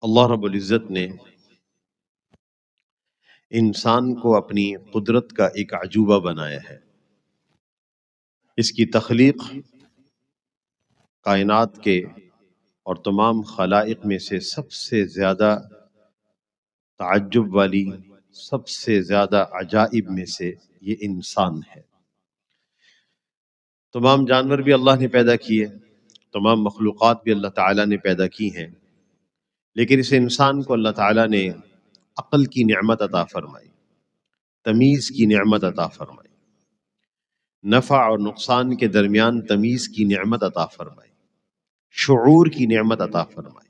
اللہ رب العزت نے انسان کو اپنی قدرت کا ایک عجوبہ بنایا ہے۔ اس کی تخلیق کائنات کے اور تمام خلائق میں سے سب سے زیادہ تعجب والی، سب سے زیادہ عجائب میں سے یہ انسان ہے۔ تمام جانور بھی اللہ نے پیدا کیے، تمام مخلوقات بھی اللہ تعالیٰ نے پیدا کی ہیں، لیکن اس انسان کو اللہ تعالیٰ نے عقل کی نعمت عطا فرمائی، تمیز کی نعمت عطا فرمائی، نفع اور نقصان کے درمیان تمیز کی نعمت عطا فرمائی، شعور کی نعمت عطا فرمائی،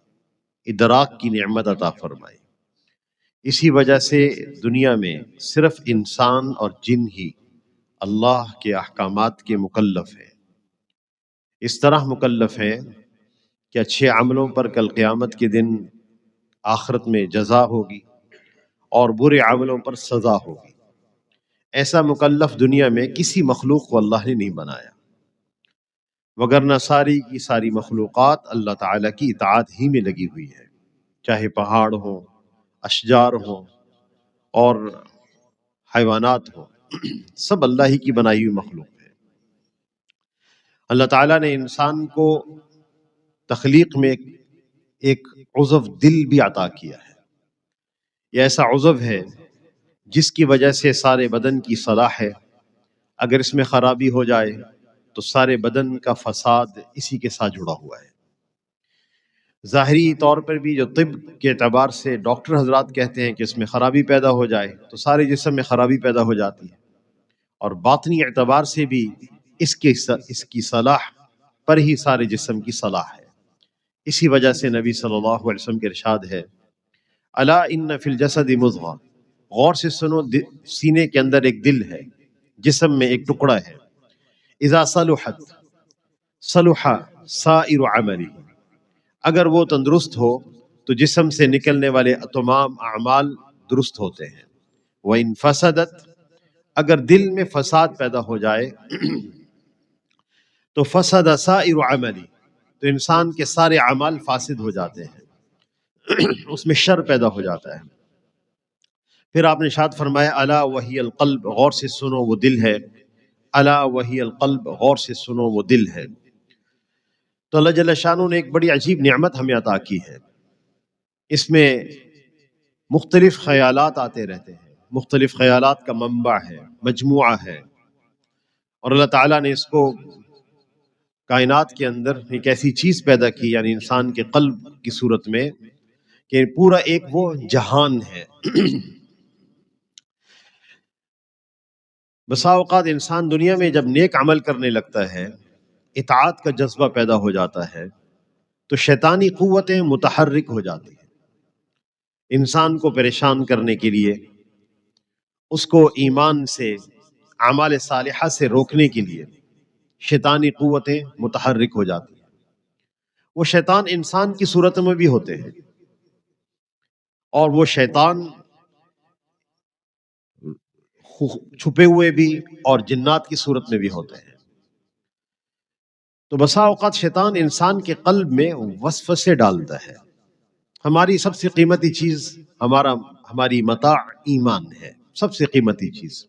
ادراک کی نعمت عطا فرمائی۔ اسی وجہ سے دنیا میں صرف انسان اور جن ہی اللہ کے احکامات کے مکلف ہیں۔ اس طرح مکلف ہیں کہ اچھے عملوں پر کل قیامت کے دن آخرت میں جزا ہوگی اور برے عملوں پر سزا ہوگی۔ ایسا مکلف دنیا میں کسی مخلوق کو اللہ نے نہیں بنایا، وگرنہ ساری کی ساری مخلوقات اللہ تعالیٰ کی اطاعت ہی میں لگی ہوئی ہے، چاہے پہاڑ ہوں، اشجار ہوں اور حیوانات ہوں، سب اللہ ہی کی بنائی ہوئی مخلوق ہے۔ اللہ تعالیٰ نے انسان کو تخلیق میں ایک عضو دل بھی عطا کیا ہے۔ یہ ایسا عضو ہے جس کی وجہ سے سارے بدن کی صلاح ہے۔ اگر اس میں خرابی ہو جائے تو سارے بدن کا فساد اسی کے ساتھ جڑا ہوا ہے۔ ظاہری طور پر بھی جو طب کے اعتبار سے ڈاکٹر حضرات کہتے ہیں کہ اس میں خرابی پیدا ہو جائے تو سارے جسم میں خرابی پیدا ہو جاتی ہے، اور باطنی اعتبار سے بھی اس کی صلاح پر ہی سارے جسم کی صلاح ہے۔ اسی وجہ سے نبی صلی اللہ علیہ وسلم کے ارشاد ہے، الا ان فی الجسد مضغہ، غور سے سنو، سینے کے اندر ایک دل ہے، جسم میں ایک ٹکڑا ہے، اذا صلحت صلح سائر عملی، اگر وہ تندرست ہو تو جسم سے نکلنے والے تمام اعمال درست ہوتے ہیں۔ وَإِن فَسَدَتْ، اگر دل میں فساد پیدا ہو جائے تو فسد سائر عملی، تو انسان کے سارے اعمال فاسد ہو جاتے ہیں، اس میں شر پیدا ہو جاتا ہے۔ پھر آپ نے ارشاد فرمایا، الا وہی القلب، غور سے سنو وہ دل ہے، الا وہی القلب، غور سے سنو وہ دل ہے۔ تو اللہ جل شانہ نے ایک بڑی عجیب نعمت ہمیں عطا کی ہے۔ اس میں مختلف خیالات آتے رہتے ہیں، مختلف خیالات کا منبع ہے، مجموعہ ہے، اور اللہ تعالیٰ نے اس کو کائنات کے اندر ایک ایسی چیز پیدا کی، یعنی انسان کے قلب کی صورت میں، کہ پورا ایک وہ جہان ہے۔ بسا اوقات انسان دنیا میں جب نیک عمل کرنے لگتا ہے، اطاعت کا جذبہ پیدا ہو جاتا ہے، تو شیطانی قوتیں متحرک ہو جاتی ہیں انسان کو پریشان کرنے کے لیے، اس کو ایمان سے، اعمال صالحہ سے روکنے کے لیے شیطانی قوتیں متحرک ہو جاتی ہیں۔ وہ شیطان انسان کی صورت میں بھی ہوتے ہیں، اور وہ شیطان چھپے ہوئے بھی اور جنات کی صورت میں بھی ہوتے ہیں۔ تو بسا اوقات شیطان انسان کے قلب میں وسوسے ڈالتا ہے۔ ہماری سب سے قیمتی چیز ہماری متاع ایمان ہے، سب سے قیمتی چیز،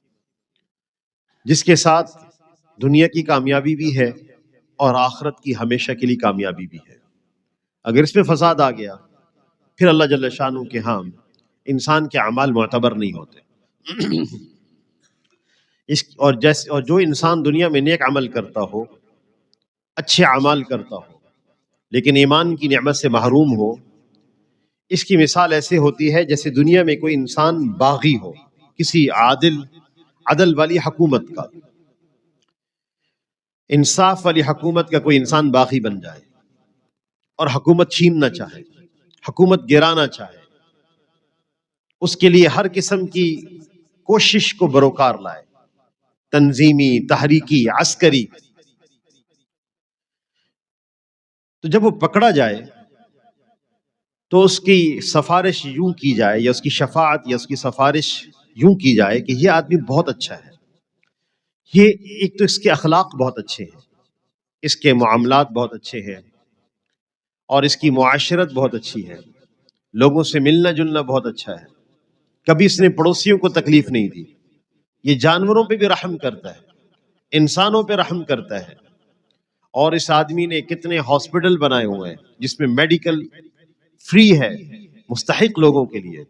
جس کے ساتھ دنیا کی کامیابی بھی ہے اور آخرت کی ہمیشہ کے لیے کامیابی بھی ہے۔ اگر اس میں فساد آ گیا پھر اللہ جل شانہ کے ہاں انسان کے اعمال معتبر نہیں ہوتے۔ اور جو انسان دنیا میں نیک عمل کرتا ہو، اچھے اعمال کرتا ہو، لیکن ایمان کی نعمت سے محروم ہو، اس کی مثال ایسے ہوتی ہے جیسے دنیا میں کوئی انسان باغی ہو، کسی عدل والی حکومت کا، انصاف والی حکومت کا کوئی انسان باغی بن جائے اور حکومت چھیننا چاہے، حکومت گرانا چاہے، اس کے لیے ہر قسم کی کوشش کو بروکار لائے، تنظیمی، تحریکی، عسکری۔ تو جب وہ پکڑا جائے تو اس کی سفارش یوں کی جائے، یا اس کی شفاعت یا اس کی سفارش یوں کی جائے کہ یہ آدمی بہت اچھا ہے، یہ ایک تو اس کے اخلاق بہت اچھے ہیں، اس کے معاملات بہت اچھے ہیں، اور اس کی معاشرت بہت اچھی ہے، لوگوں سے ملنا جلنا بہت اچھا ہے، کبھی اس نے پڑوسیوں کو تکلیف نہیں دی، یہ جانوروں پہ بھی رحم کرتا ہے، انسانوں پہ رحم کرتا ہے۔ اور اس آدمی نے کتنے ہاسپٹل بنائے ہوئے ہیں جس میں میڈیکل فری ہے مستحق لوگوں کے لیے،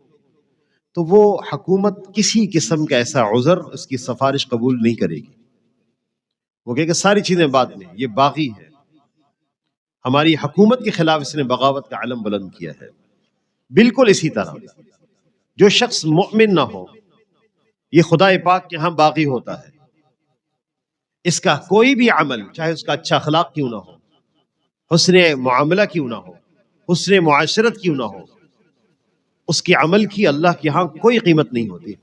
تو وہ حکومت کسی قسم کا ایسا عذر اس کی سفارش قبول نہیں کرے گی۔ وہ کہے کہ ساری چیزیں بعد میں، یہ باغی ہے، ہماری حکومت کے خلاف اس نے بغاوت کا علم بلند کیا ہے۔ بالکل اسی طرح جو شخص مؤمن نہ ہو، یہ خدا پاک کے ہاں باغی ہوتا ہے، اس کا کوئی بھی عمل، چاہے اس کا اچھا اخلاق کیوں نہ ہو، حسن معاملہ کیوں نہ ہو، حسن معاشرت کیوں نہ ہو، اس کے عمل کی اللہ کے ہاں کوئی قیمت نہیں ہوتی۔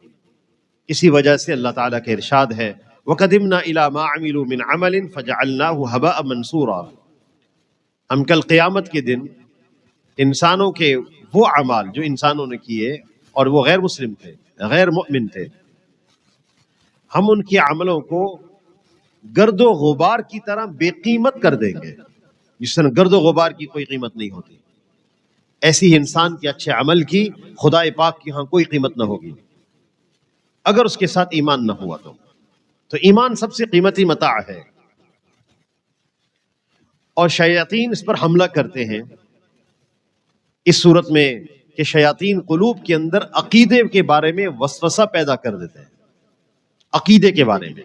اسی وجہ سے اللہ تعالیٰ کا ارشاد ہے وَقَدِمْنَا إِلَى مَا عَمِلُوا مِنْ عَمَلٍ فَجَعَلْنَاهُ هَبَاءً مَنْثُورًا، ہم کل قیامت کے دن انسانوں کے وہ اعمال جو انسانوں نے کیے اور وہ غیر مسلم تھے، غیر مؤمن تھے، ہم ان کے عملوں کو گرد و غبار کی طرح بے قیمت کر دیں گے، جس طرح گرد و غبار کی کوئی قیمت نہیں ہوتی، ایسی انسان کے اچھے عمل کی خدا پاک کی ہاں کوئی قیمت نہ ہوگی اگر اس کے ساتھ ایمان نہ ہوا تو ایمان سب سے قیمتی متاع ہے۔ اور شیاطین اس پر حملہ کرتے ہیں اس صورت میں کہ شیاطین قلوب کے اندر عقیدے کے بارے میں وسوسہ پیدا کر دیتے ہیں، عقیدے کے بارے میں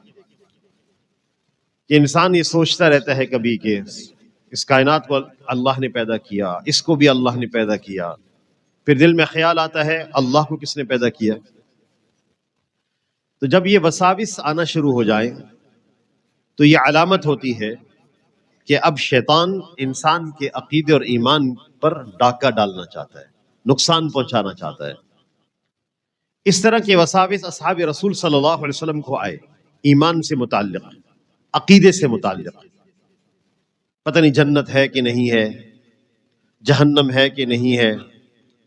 کہ انسان یہ سوچتا رہتا ہے کبھی کہ اس کائنات کو اللہ نے پیدا کیا، اس کو بھی اللہ نے پیدا کیا، پھر دل میں خیال آتا ہے اللہ کو کس نے پیدا کیا۔ تو جب یہ وساوس آنا شروع ہو جائے تو یہ علامت ہوتی ہے کہ اب شیطان انسان کے عقیدے اور ایمان پر ڈاکہ ڈالنا چاہتا ہے، نقصان پہنچانا چاہتا ہے۔ اس طرح کے وساوس اصحاب رسول صلی اللہ علیہ وسلم کو آئے، ایمان سے متعلق، عقیدے سے متعلق، پتہ نہیں جنت ہے کہ نہیں ہے، جہنم ہے کہ نہیں ہے،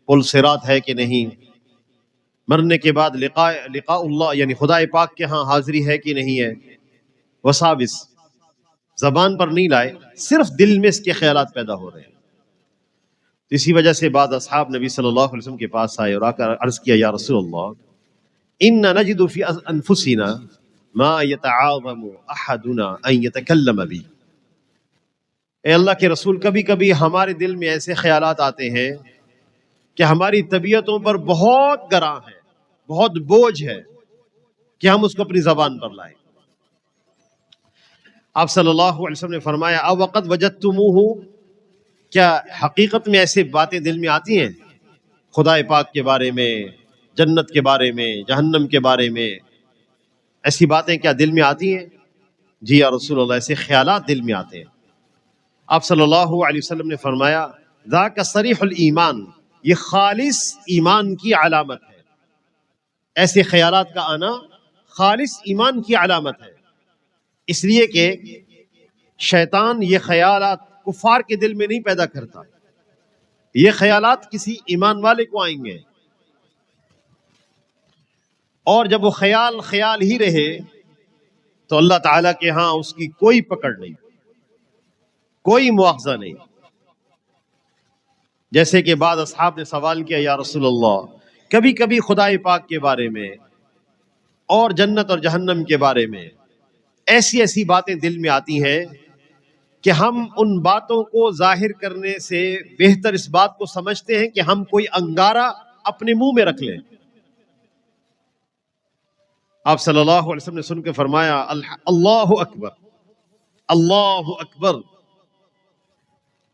پل صراط ہے کہ نہیں، مرنے کے بعد لقاء اللہ یعنی خدا پاک کے ہاں حاضری ہے کہ نہیں ہے۔ وساوس زبان پر نہیں لائے، صرف دل میں اس کے خیالات پیدا ہو رہے ہیں۔ اسی وجہ سے بعض اصحاب نبی صلی اللہ علیہ وسلم کے پاس آئے اور آ کر عرض کیا یا رسول اللہ انا نجد فی انفسنا ما یتعاظم احدنا ان یتکلم بی، اے اللہ کے رسول کبھی کبھی ہمارے دل میں ایسے خیالات آتے ہیں کہ ہماری طبیعتوں پر بہت گراں ہے، بہت بوجھ ہے کہ ہم اس کو اپنی زبان پر لائیں۔ آپ صلی اللہ علیہ وسلم نے فرمایا او وقد وجدتموہ، کیا حقیقت میں ایسے باتیں دل میں آتی ہیں خدا پاک کے بارے میں، جنت کے بارے میں، جہنم کے بارے میں، ایسی باتیں کیا دل میں آتی ہیں؟ جی یا رسول اللہ، ایسے خیالات دل میں آتے ہیں۔ آپ صلی اللہ علیہ وسلم نے فرمایا ذاک صریح الایمان، یہ خالص ایمان کی علامت ہے، ایسے خیالات کا آنا خالص ایمان کی علامت ہے، اس لیے کہ شیطان یہ خیالات کفار کے دل میں نہیں پیدا کرتا، یہ خیالات کسی ایمان والے کو آئیں گے، اور جب وہ خیال ہی رہے تو اللہ تعالیٰ کے ہاں اس کی کوئی پکڑ نہیں، کوئی مواخذہ نہیں۔ جیسے کہ بعض اصحاب نے سوال کیا یا رسول اللہ کبھی کبھی خدا پاک کے بارے میں اور جنت اور جہنم کے بارے میں ایسی ایسی باتیں دل میں آتی ہیں کہ ہم ان باتوں کو ظاہر کرنے سے بہتر اس بات کو سمجھتے ہیں کہ ہم کوئی انگارہ اپنے منہ میں رکھ لیں۔ آپ صلی اللہ علیہ وسلم نے سن کے فرمایا اللہ اکبر، اللہ اکبر،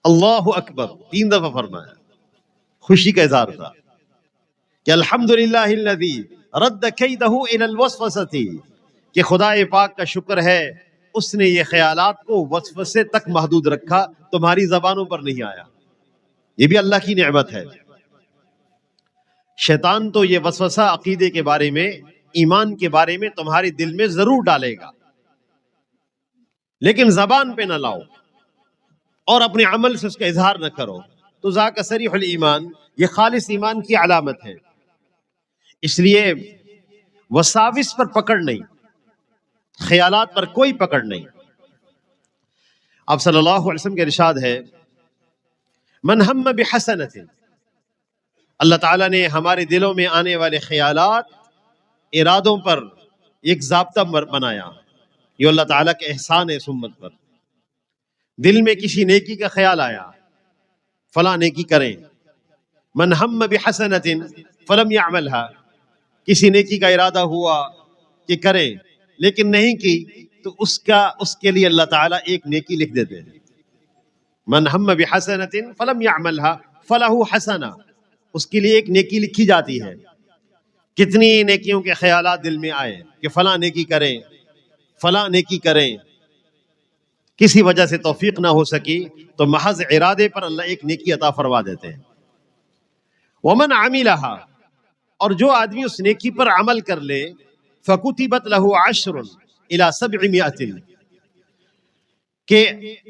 اللہ اکبر، 3 دفعہ فرمایا، خوشی کا اظہار تھا کہ الحمدللہ الذی رد کیدہ الی الوسوسۃ، کہ خدا پاک کا شکر ہے اس نے یہ خیالات کو وسوسے تک محدود رکھا، تمہاری زبانوں پر نہیں آیا، یہ بھی اللہ کی نعمت ہے۔ شیطان تو یہ وسوسہ عقیدے کے بارے میں، ایمان کے بارے میں تمہارے دل میں ضرور ڈالے گا، لیکن زبان پہ نہ لاؤ اور اپنے عمل سے اس کا اظہار نہ کرو، تو ذاک صریح الایمان، یہ خالص ایمان کی علامت ہے۔ اس لیے وساوس پر پکڑ نہیں، خیالات پر کوئی پکڑ نہیں۔ آپ صلی اللہ علیہ وسلم کے ارشاد ہے من ہم بحسنۃ، اللہ تعالیٰ نے ہمارے دلوں میں آنے والے خیالات، ارادوں پر ایک ضابطہ بنایا. یہ اللہ تعالیٰ کے احسان ہے اس امت پر. دل میں کسی نیکی کا خیال آیا، فلاں نیکی کریں. من ہم بحسنۃ فلم یعملها، کسی نیکی کا ارادہ ہوا کہ کریں لیکن نہیں کی، تو اس کے لیے اللہ تعالیٰ ایک نیکی لکھ دیتے ہیں. من ہم بحسنۃ فلم یعملها فلہ حسنہ، اس کے لیے ایک نیکی لکھی جاتی ہے. کتنی نیکیوں کے خیالات دل میں آئے کہ فلاں نیکی کریں، فلاں نیکی کریں، کسی وجہ سے توفیق نہ ہو سکی تو محض ارادے پر اللہ ایک نیکی عطا فرما دیتے ہیں. ومن عملها، اور جو آدمی اس نیکی پر عمل کر لے، فکتبت له 10 الى 700، کہ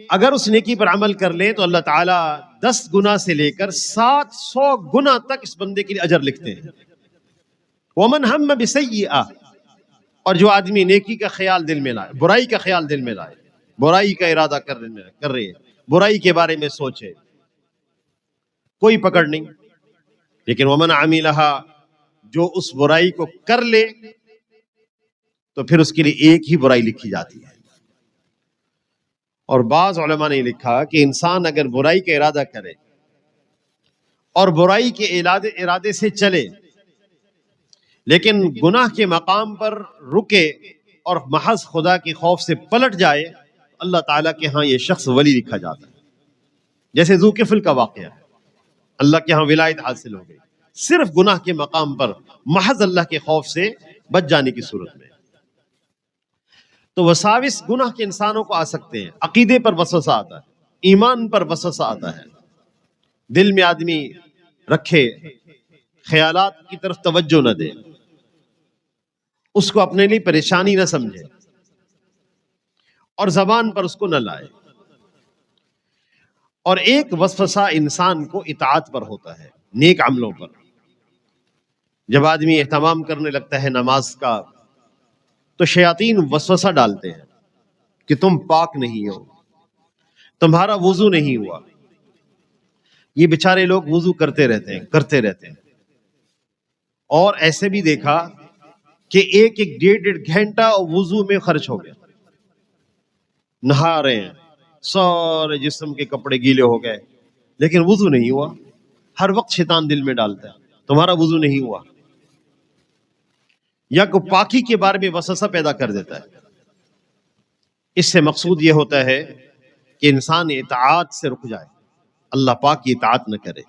اگر اس نیکی پر عمل کر لیں تو اللہ تعالیٰ 10 گنا سے لے کر 700 گنا تک اس بندے کے لیے اجر لکھتے ہیں. ومن ہم بسیئہ، اور جو آدمی نیکی کا خیال دل میں لائے، برائی کا خیال دل میں لائے، برائی کا ارادہ کر رہے ہیں، برائی کے بارے میں سوچے، کوئی پکڑ نہیں. لیکن ومن عملہا، جو اس برائی کو کر لے تو پھر اس کے لیے ایک ہی برائی لکھی جاتی ہے. اور بعض علماء نے لکھا کہ انسان اگر برائی کا ارادہ کرے اور برائی کے ارادے سے چلے لیکن گناہ کے مقام پر رکے اور محض خدا کے خوف سے پلٹ جائے، اللہ تعالیٰ کے ہاں یہ شخص ولی لکھا جاتا ہے. جیسے ذوالکفل کا واقعہ ہے، اللہ کے ہاں ولایت حاصل ہو گئی صرف گناہ کے مقام پر، محض اللہ کے خوف سے بچ جانے کی صورت میں. تو وساوس گناہ کے انسانوں کو آ سکتے ہیں. عقیدے پر وسوسہ آتا ہے، ایمان پر وسوسہ آتا ہے. دل میں آدمی رکھے، خیالات کی طرف توجہ نہ دے، اس کو اپنے لیے پریشانی نہ سمجھے اور زبان پر اس کو نہ لائے. اور ایک وسوسہ انسان کو اطاعت پر ہوتا ہے، نیک عملوں پر. جب آدمی اہتمام کرنے لگتا ہے نماز کا تو شیاطین وسوسہ ڈالتے ہیں کہ تم پاک نہیں ہو، تمہارا وضو نہیں ہوا. یہ بیچارے لوگ وضو کرتے رہتے ہیں. اور ایسے بھی دیکھا کہ ایک 1.5 گھنٹہ وضو میں خرچ ہو گیا، نہا رہے ہیں، سارے جسم کے کپڑے گیلے ہو گئے لیکن وضو نہیں ہوا. ہر وقت شیطان دل میں ڈالتا ہے تمہارا وضو نہیں ہوا، یا کوئی پاکی کے بارے میں وسوسہ پیدا کر دیتا ہے. اس سے مقصود یہ ہوتا ہے کہ انسان اطاعت سے رک جائے، اللہ پاک کی اطاعت نہ کرے،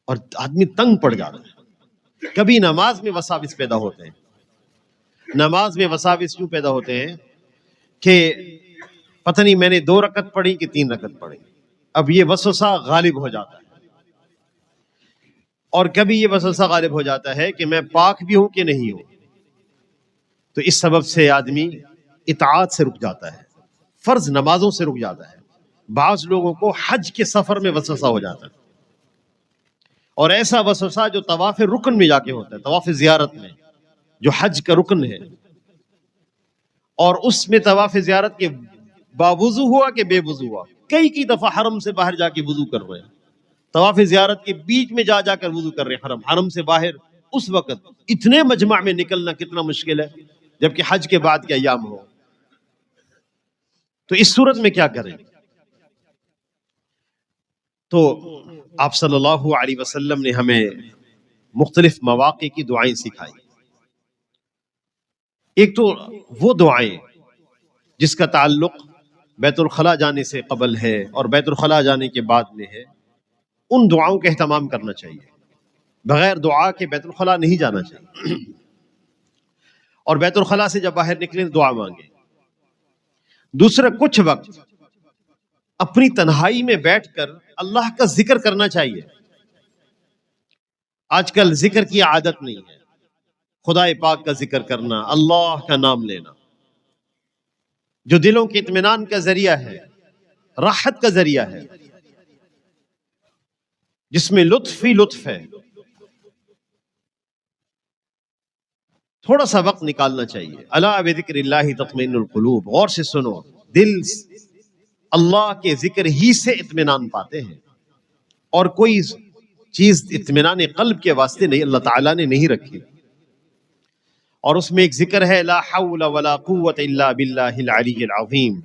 اور آدمی تنگ پڑ جاتا ہے. کبھی نماز میں وساوس پیدا ہوتے ہیں. نماز میں وساوس کیوں پیدا ہوتے ہیں کہ پتہ نہیں میں نے 2 رکعت پڑھی کہ 3 رکعت پڑھی. اب یہ وسوسہ غالب ہو جاتا ہے. اور کبھی یہ وسوسہ غالب ہو جاتا ہے کہ میں پاک بھی ہوں کہ نہیں ہوں. تو اس سبب سے آدمی اطاعت سے رک جاتا ہے، فرض نمازوں سے رک جاتا ہے. بعض لوگوں کو حج کے سفر میں وسوسہ ہو جاتا ہے، اور ایسا وسوسہ جو طواف رکن میں جا کے ہوتا ہے، طواف زیارت میں جو حج کا رکن ہے، اور اس میں طواف زیارت کے باوضو ہوا کہ بے وضو ہوا. کئی دفعہ حرم سے باہر جا کے وضو کر رہے ہیں، طواف زیارت کے بیچ میں جا کر وضو کر رہے ہیں. حرم سے باہر اس وقت اتنے مجمع میں نکلنا کتنا مشکل ہے، جبکہ حج کے بعد کے ایام ہو. تو اس صورت میں کیا کریں؟ تو آپ صلی اللہ علیہ وسلم نے ہمیں مختلف مواقع کی دعائیں سکھائی. ایک تو وہ دعائیں جس کا تعلق بیت الخلاء جانے سے قبل ہے اور بیت الخلاء جانے کے بعد میں ہے، ان دعاؤں کا اہتمام کرنا چاہیے. بغیر دعا کے بیت الخلاء نہیں جانا چاہیے. اور بیت الخلاء سے جب باہر نکلیں دعا مانگیں. دوسرا، کچھ وقت اپنی تنہائی میں بیٹھ کر اللہ کا ذکر کرنا چاہیے. آج کل ذکر کی عادت نہیں ہے. خدا پاک کا ذکر کرنا، اللہ کا نام لینا، جو دلوں کے اطمینان کا ذریعہ ہے، راحت کا ذریعہ ہے، جس میں لطف ہی لطف ہے. تھوڑا سا وقت نکالنا چاہیے. الا بذکر اللہ تطمئن القلوب. غور سے سنو، دل اللہ کے ذکر ہی سے اطمینان پاتے ہیں، اور کوئی چیز اطمینان قلب کے واسطے نہیں، اللہ تعالیٰ نے نہیں رکھی. اور اس میں ایک ذکر ہے لا حول ولا قوت الا باللہ العلی العظیم،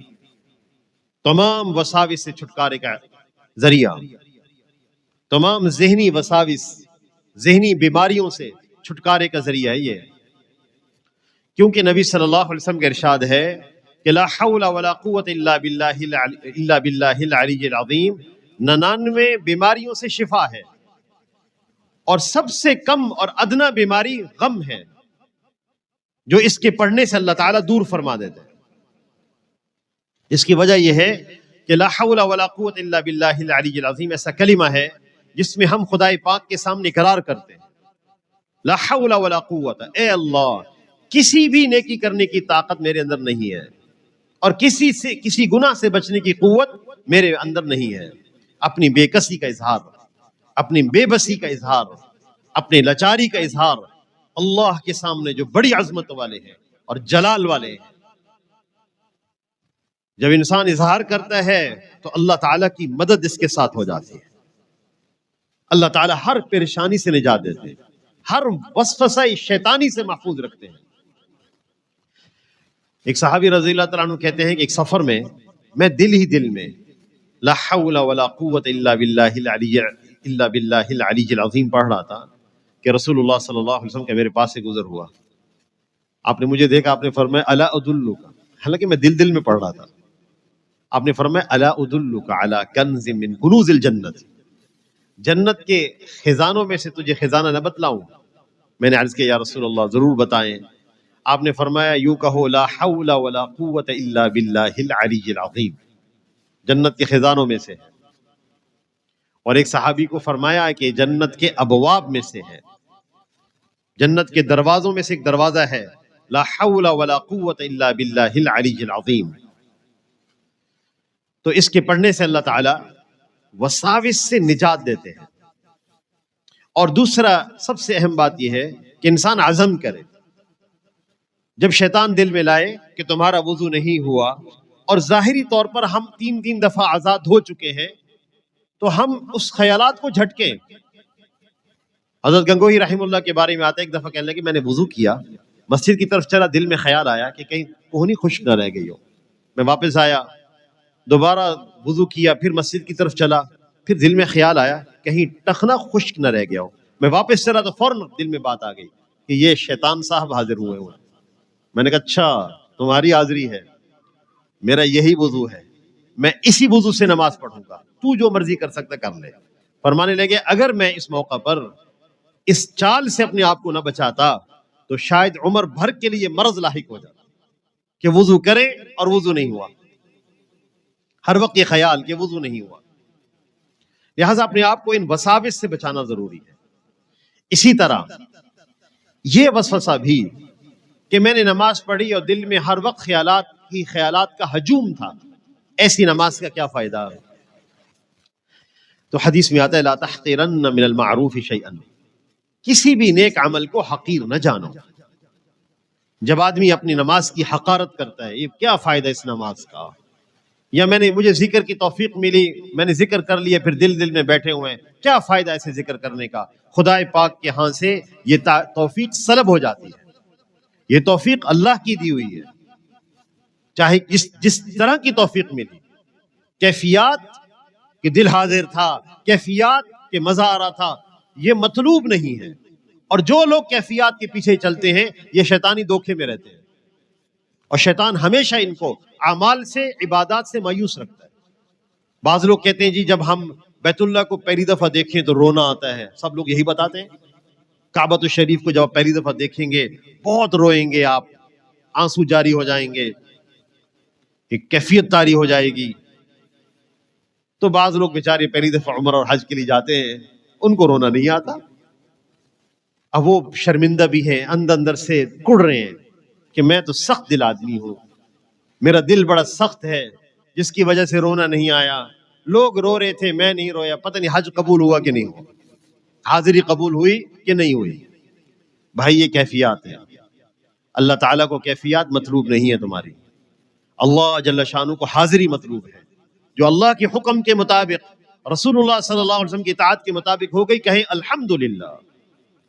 تمام وساوس سے چھٹکارے کا ذریعہ، تمام ذہنی وساوس، ذہنی بیماریوں سے چھٹکارے کا ذریعہ ہے یہ. کیونکہ نبی صلی اللہ علیہ وسلم کا ارشاد ہے کہ لا حول ولا قوت الا باللہ العلی العظیم 99 بیماریوں سے شفا ہے، اور سب سے کم اور ادنا بیماری غم ہے، جو اس کے پڑھنے سے اللہ تعالیٰ دور فرما دیتے ہیں. اس کی وجہ یہ ہے کہ لا حول ولا قوت الا باللہ العلی العظیم ایسا کلمہ ہے جس میں ہم خدائے پاک کے سامنے اقرار کرتے ہیں لا حول ولا قوت، اے اللہ کسی بھی نیکی کرنے کی طاقت میرے اندر نہیں ہے، اور کسی گناہ سے بچنے کی قوت میرے اندر نہیں ہے. اپنی بے کسی کا اظہار، اپنی بے بسی کا اظہار، اپنے لاچاری کا اظہار اللہ کے سامنے جو بڑی عظمت والے ہیں اور جلال والے ہیں. جب انسان اظہار کرتا ہے تو اللہ تعالیٰ کی مدد اس کے ساتھ ہو جاتی ہے. اللہ تعالیٰ ہر پریشانی سے نجات دیتے ہیں، ہر وسوسہ شیطانی سے محفوظ رکھتے ہیں. ایک صحابی رضی اللہ تعالیٰ عنہ کہتے ہیں کہ ایک سفر میں میں دل میں لا حول ولا قوت الا باللہ العلی العظیم پڑھ رہا تھا کہ رسول اللہ صلی اللہ علیہ وسلم کے میرے پاس سے گزر ہوا. آپ نے مجھے دیکھا، آپ نے فرمایا الا ادلک، حالانکہ میں دل میں پڑھ رہا تھا. آپ نے فرمایا الا ادلک علی کنز من کنوز الجنت، جنت کے خزانوں میں سے تجھے خزانہ نہ بتلاؤں؟ میں نے عرض کیا یا رسول اللہ ضرور بتائیں. آپ نے فرمایا یوں کہو لا حول ولا قوت الا باللہ العلی العظیم، جنت کے خزانوں میں سے ہے. اور ایک صحابی کو فرمایا کہ جنت کے ابواب میں سے ہے، جنت کے دروازوں میں سے ایک دروازہ ہے لا حول ولا قوت الا باللہ العلی العظیم. تو اس کے پڑھنے سے اللہ تعالی وساوس سے نجات دیتے ہیں. اور دوسرا سب سے اہم بات یہ ہے کہ انسان عزم کرے. جب شیطان دل میں لائے کہ تمہارا وضو نہیں ہوا، اور ظاہری طور پر ہم 3 دفعہ آزاد ہو چکے ہیں، تو ہم اس خیالات کو جھٹکیں. حضرت گنگوہی رحم اللہ کے بارے میں آتا ہے، ایک دفعہ کہنے لگے میں نے وضو کیا، مسجد کی طرف چلا، دل میں خیال آیا کہ کہیں کوہنی خشک نہ رہ گئی ہو. میں واپس آیا، دوبارہ وضو کیا، پھر مسجد کی طرف چلا، پھر دل میں خیال آیا کہیں ٹخنا خشک نہ رہ گیا ہو. میں واپس چلا تو فوراً دل میں بات آ گئی کہ یہ شیطان صاحب حاضر ہوئے ہیں. میں نے کہا اچھا تمہاری حاضری ہے، میرا یہی وضو ہے، میں اسی وضو سے نماز پڑھوں گا، تو جو مرضی کر سکتا کر لے. فرمانے لگے اگر میں اس موقع پر اس چال سے اپنے آپ کو نہ بچاتا تو شاید عمر بھر کے لیے مرض لاحق ہو جاتا کہ وضو کرے اور وضو نہیں ہوا، ہر وقت یہ خیال کہ وضو نہیں ہوا. لہٰذا اپنے آپ کو ان وساوس سے بچانا ضروری ہے. اسی طرح یہ وسوسہ بھی کہ میں نے نماز پڑھی اور دل میں ہر وقت خیالات کا ہجوم تھا، ایسی نماز کا کیا فائدہ؟ تو حدیث میں آتا ہے لا تحقرن من المعروف شیئا، کسی بھی نیک عمل کو حقیر نہ جانو. جب آدمی اپنی نماز کی حقارت کرتا ہے، یہ کیا فائدہ اس نماز کا؟ یا مجھے ذکر کی توفیق ملی، میں نے ذکر کر لیا، پھر دل میں بیٹھے ہوئے ہیں، کیا فائدہ ایسے ذکر کرنے کا؟ خدا پاک کے ہاں سے یہ توفیق سلب ہو جاتی ہے. یہ توفیق اللہ کی دی ہوئی ہے، چاہے جس طرح کی توفیق ملی. کیفیات کہ دل حاضر تھا، کیفیات کہ مزہ آ رہا تھا، یہ مطلوب نہیں ہے. اور جو لوگ کیفیات کے پیچھے چلتے ہیں یہ شیطانی دھوکے میں رہتے ہیں، اور شیطان ہمیشہ ان کو اعمال سے، عبادات سے مایوس رکھتا ہے. بعض لوگ کہتے ہیں جی جب ہم بیت اللہ کو پہلی دفعہ دیکھیں تو رونا آتا ہے، سب لوگ یہی بتاتے ہیں. کعبۃ الشریف کو جب پہلی دفعہ دیکھیں گے بہت روئیں گے، آپ آنسو جاری ہو جائیں گے، ایک کیفیت طاری ہو جائے گی. تو بعض لوگ بیچارے پہلی دفعہ عمرہ اور حج کے لیے جاتے ہیں، ان کو رونا نہیں آتا. اب وہ شرمندہ بھی ہیں، اندر سے کڑ رہے ہیں کہ میں تو سخت دل آدمی ہوں، میرا دل بڑا سخت ہے جس کی وجہ سے رونا نہیں آیا. لوگ رو رہے تھے میں نہیں رویا، پتہ نہیں حج قبول ہوا کہ نہیں ہوا، حاضری قبول ہوئی کہ نہیں ہوئی. بھائی یہ کیفیات ہے، اللہ تعالیٰ کو کیفیات مطلوب نہیں ہے تمہاری. اللہ جل شانہ کو حاضری مطلوب ہے، جو اللہ کے حکم کے مطابق رسول اللہ صلی اللہ علیہ وسلم کی اطاعت کے مطابق ہو گئی، کہیں الحمدللہ،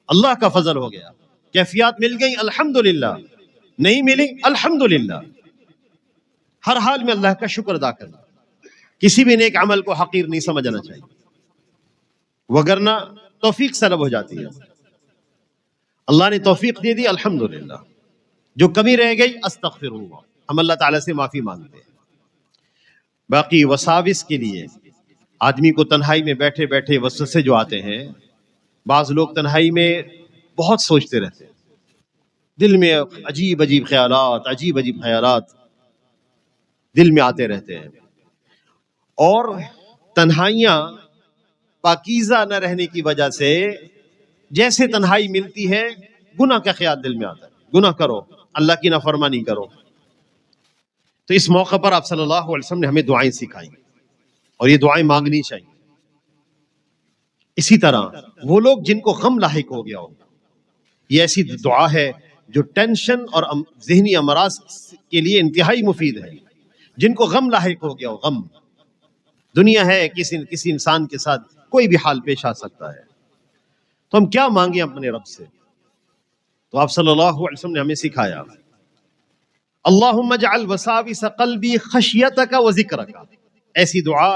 اللہ کا فضل ہو گیا۔ کیفیات مل گئی، الحمدللہ، نہیں ملی، الحمدللہ۔ ہر حال میں اللہ کا شکر ادا کرنا، کسی بھی نیک عمل کو حقیر نہیں سمجھنا چاہیے، وگرنہ توفیق سلب ہو جاتی ہے۔ اللہ نے توفیق دے دی، الحمدللہ۔ جو کمی رہ گئی، استغفر اللہ، ہم اللہ تعالیٰ سے معافی مانگتے ہیں۔ باقی وساوس کے لیے آدمی کو تنہائی میں بیٹھے بیٹھے وسوسے جو آتے ہیں، بعض لوگ تنہائی میں بہت سوچتے رہتے ہیں، دل میں عجیب عجیب خیالات دل میں آتے رہتے ہیں، اور تنہائیاں پاکیزہ نہ رہنے کی وجہ سے جیسے تنہائی ملتی ہے گناہ کا خیال دل میں آتا ہے، گناہ کرو، اللہ کی نافرمانی کرو۔ تو اس موقع پر آپ صلی اللہ علیہ وسلم نے ہمیں دعائیں سکھائیں، اور یہ دعائیں مانگنی چاہیے۔ اسی طرح وہ لوگ جن کو غم لاحق ہو گیا ہو، یہ ایسی دعا ہے جو ٹینشن اور ذہنی امراض کے لیے انتہائی مفید ہے۔ جن کو غم لاحق ہو گیا ہو، غم، دنیا ہے، کسی انسان کے ساتھ کوئی بھی حال پیش آ سکتا ہے، تو ہم کیا مانگیں اپنے رب سے؟ تو آپ صلی اللہ علیہ وسلم نے ہمیں سکھایا، اللہم اجعل وساوس قلبی خشیتک و ذکرک۔ ایسی دعا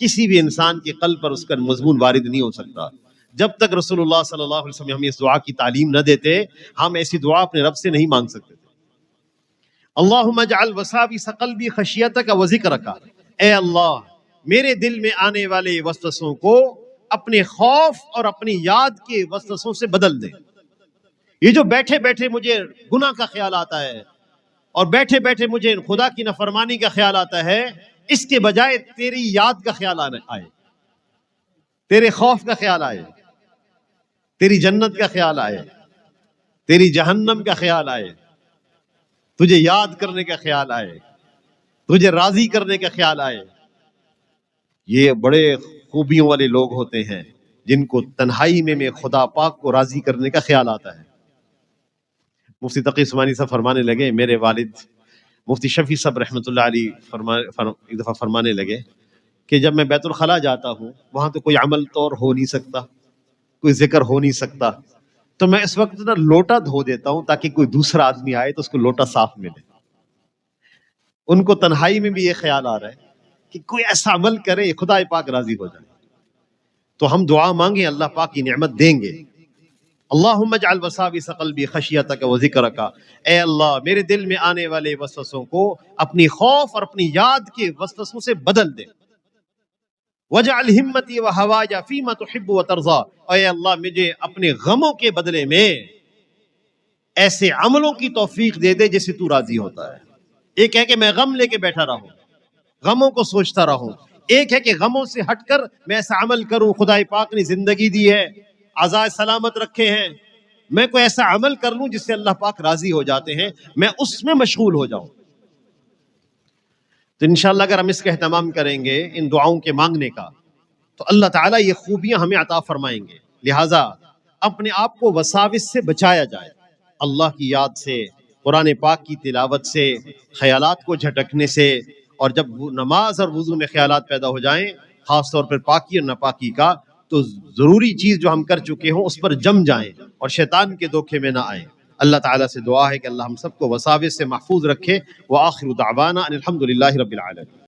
کسی بھی انسان کے قلب پر اس کا مضمون وارد نہیں ہو سکتا جب تک رسول اللہ صلی اللہ علیہ وسلم ہمیں اس دعا کی تعلیم نہ دیتے۔ ہم ایسی دعا اپنے رب سے نہیں مانگ سکتے تھے۔ اللہم اجعل وساوس قلبی خشیتک و ذکرک، اے اللہ میرے دل میں آنے والے وسوسوں کو اپنے خوف اور اپنی یاد کے وسوسوں سے بدل دے۔ یہ جو بیٹھے بیٹھے مجھے گناہ کا خیال آتا ہے، اور بیٹھے بیٹھے مجھے خدا کی نافرمانی کا خیال آتا ہے، اس کے بجائے تیری یاد کا خیال آئے، تیرے خوف کا خیال آئے، تیری جنت کا خیال آئے، تیری جہنم کا خیال آئے، تجھے یاد کرنے کا خیال آئے، تجھے راضی کرنے کا خیال آئے۔ یہ بڑے خوبیوں والے لوگ ہوتے ہیں جن کو تنہائی میں خدا پاک کو راضی کرنے کا خیال آتا ہے۔ مفتی تقی عثمانی صاحب فرمانے لگے، میرے والد مفتی شفیع صاحب رحمۃ اللہ علیہ ایک دفعہ فرمانے لگے کہ جب میں بیت الخلاء جاتا ہوں وہاں تو کوئی عمل طور ہو نہیں سکتا، کوئی ذکر ہو نہیں سکتا، تو میں اس وقت نا لوٹا دھو دیتا ہوں تاکہ کوئی دوسرا آدمی آئے تو اس کو لوٹا صاف ملے۔ ان کو تنہائی میں بھی یہ خیال آ رہا ہے کہ کوئی ایسا عمل کرے خدا پاک راضی ہو جائے۔ تو ہم دعا مانگیں، اللہ پاک کی نعمت دیں گے۔ اللہم اجعل وساوس قلبی خشیتک و ذکرک، اے اللہ میرے دل میں آنے والے وسوسوں کو اپنی خوف اور اپنی یاد کے وسوسوں سے بدل دے۔ وجعل ہمتی و ہوایا فیما تحب و ترضا، اے اللہ مجھے اپنے غموں کے بدلے میں ایسے عملوں کی توفیق دے دے جس سے تو راضی ہوتا ہے۔ ایک ہے کہ میں غم لے کے بیٹھا رہوں، غموں کو سوچتا رہوں، ایک ہے کہ غموں سے ہٹ کر میں ایسا عمل کروں، خدا پاک نے زندگی دی ہے، عزائے سلامت رکھے ہیں، میں کوئی ایسا عمل کر لوں جس سے اللہ پاک راضی ہو جاتے ہیں، میں اس میں مشغول ہو جاؤں۔ تو انشاءاللہ اگر ہم اس کا اہتمام کریں گے ان دعاؤں کے مانگنے کا، تو اللہ تعالیٰ یہ خوبیاں ہمیں عطا فرمائیں گے۔ لہٰذا اپنے آپ کو وساوس سے بچایا جائے، اللہ کی یاد سے، قرآن پاک کی تلاوت سے، خیالات کو جھٹکنے سے، اور جب نماز اور وضو میں خیالات پیدا ہو جائیں، خاص طور پر پاکی اور ناپاکی کا، تو ضروری چیز جو ہم کر چکے ہوں اس پر جم جائیں اور شیطان کے دھوکے میں نہ آئیں۔ اللہ تعالیٰ سے دعا ہے کہ اللہ ہم سب کو وساوس سے محفوظ رکھے۔ وآخر دعوانا ان الحمد للہ رب العالمین۔